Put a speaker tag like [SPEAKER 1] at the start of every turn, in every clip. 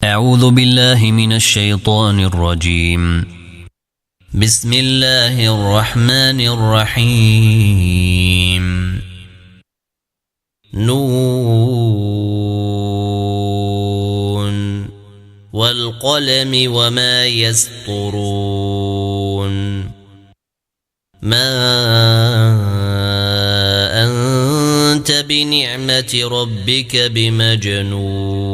[SPEAKER 1] أعوذ بالله من الشيطان الرجيم. بسم الله الرحمن الرحيم. نون والقلم وما يسطرون. ما أنت بنعمة ربك بمجنون،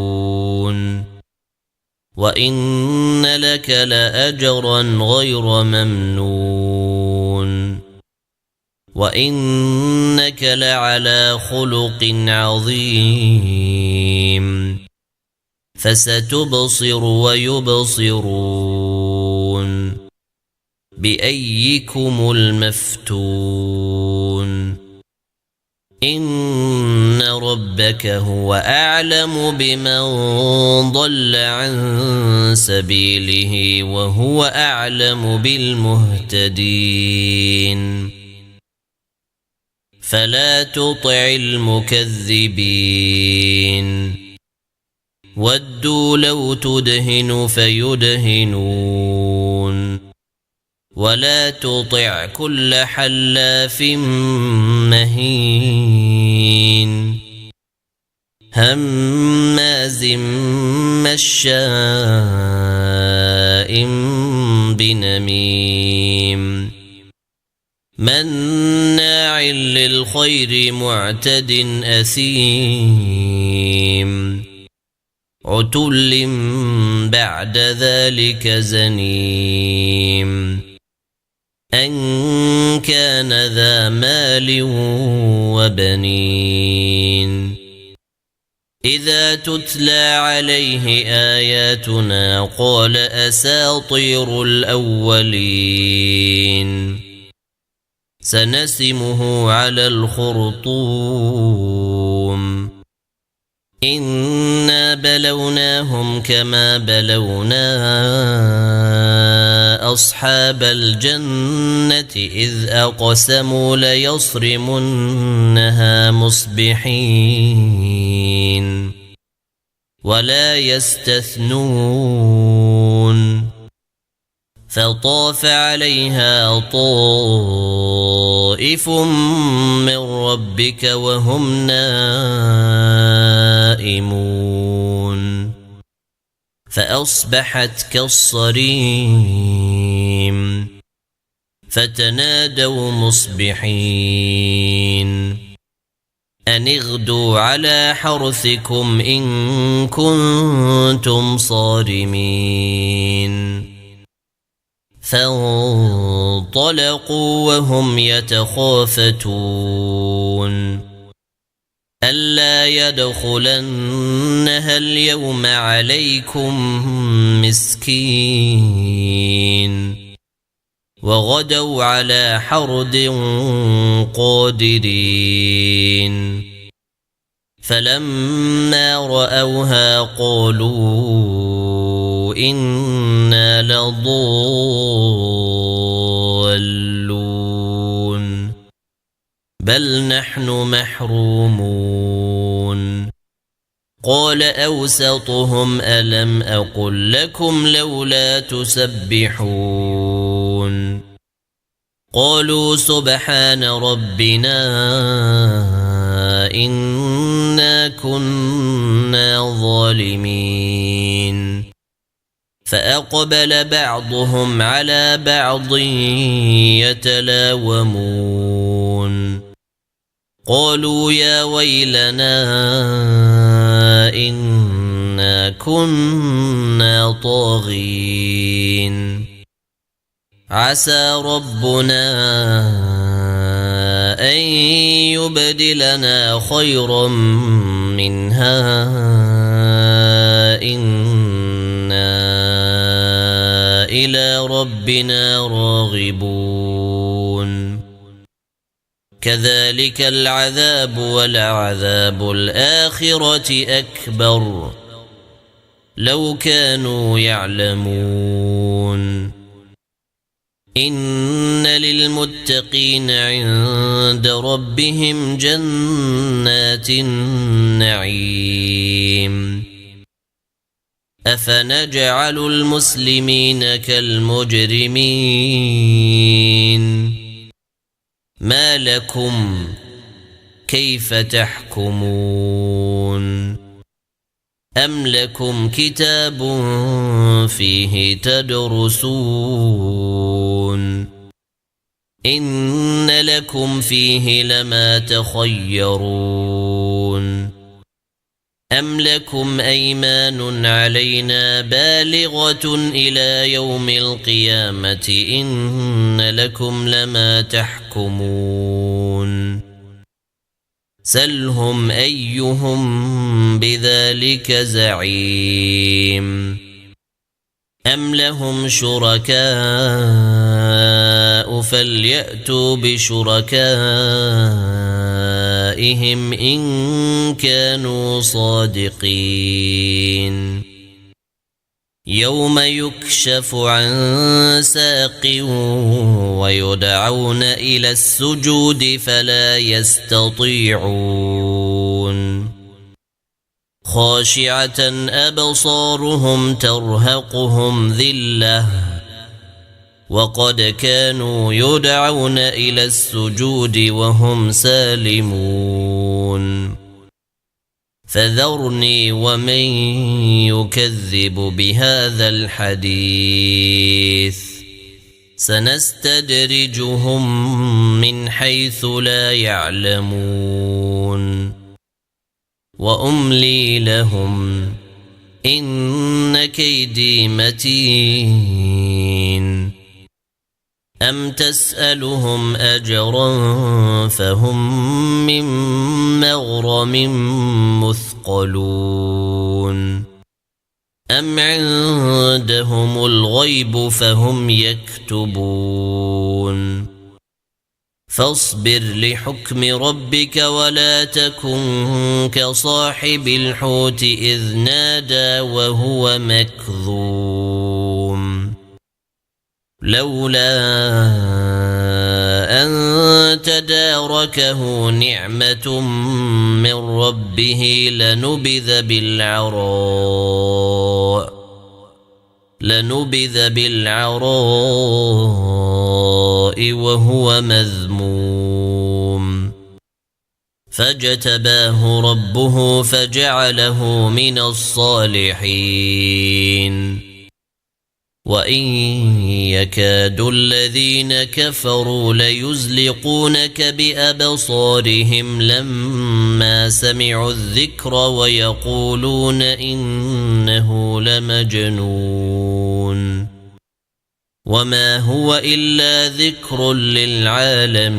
[SPEAKER 1] وإن لك لأجرا غير ممنون، وإنك لعلى خلق عظيم. فستبصر ويبصرون بأيكم المفتون. إن ربك هو أعلم بمن ضل عن سبيله وهو أعلم بالمهتدين. فلا تطع المكذبين، ودوا لو تدهن فيدهنون. ولا تطع كل حلاف مهين، هماز مشاء بنميم، مناع للخير معتد أثيم، عتل بعد ذلك زنيم، أن كان ذا مال وبنين. إذا تتلى عليه آياتنا قال أساطير الأولين. سنسمه على الخرطوم. إنا بلوناهم كما بلونا أصحاب الجنة إذ أقسموا ليصرمنها مصبحين ولا يستثنون. فطاف عليها طائف من ربك وهم نائمون، فأصبحت كالصريم. فتنادوا مصبحين أن اغدوا على حرثكم إن كنتم صارمين. فانطلقوا وهم يتخافتون ألا يدخلنها اليوم عليكم مسكين. وغدوا على حرد قادرين. فلما رأوها قالوا إنا لضالون بل نحن محرومون. قال أوسطهم ألم أقل لكم لولا تسبحون. قالوا سبحان ربنا إنا كنا ظالمين. فأقبل بعضهم على بعض يتلاومون. قالوا يا ويلنا إنا كنا طاغين. عسى ربنا أن يبدلنا خيرا منها إنا إلى ربنا راغبون. كذلك العذاب ولعذاب الآخرة أكبر لو كانوا يعلمون. إن للمتقين عند ربهم جنات النعيم أفنجعل المسلمين كالمجرمين ما لكم كيف تحكمون أم لكم كتاب فيه تدرسون إن لكم فيه لما تخيرون أم لكم أيمان علينا بالغة إلى يوم القيامة إن لكم لما تحكمون سلهم أيهم بذلك زعيم أم لهم شركاء فليأتوا بشركائهم إن كانوا صادقين يوم يكشف عن ساق ويدعون إلى السجود فلا يستطيعون خاشعة أبصارهم ترهقهم ذلة وقد كانوا يدعون إلى السجود وهم سالمون فذرني ومن يكذب بهذا الحديث سنستدرجهم من حيث لا يعلمون وأملي لهم إن كيدي متين أم تسألهم أجرا فهم من مغرم مثقلون أم عندهم الغيب فهم يكتبون فاصبر لحكم ربك ولا تكن كصاحب الحوت إذ نادى وهو مكظوم لولا أن تداركه نعمة من ربه لنبذ بالعراء وهو مذموم فاجتباه ربه فجعله من الصالحين وإن يكاد الذين كفروا ليزلقونك بأبصارهم لما سمعوا الذكر ويقولون إنه لمجنون وما هو إلا ذكر للعالمين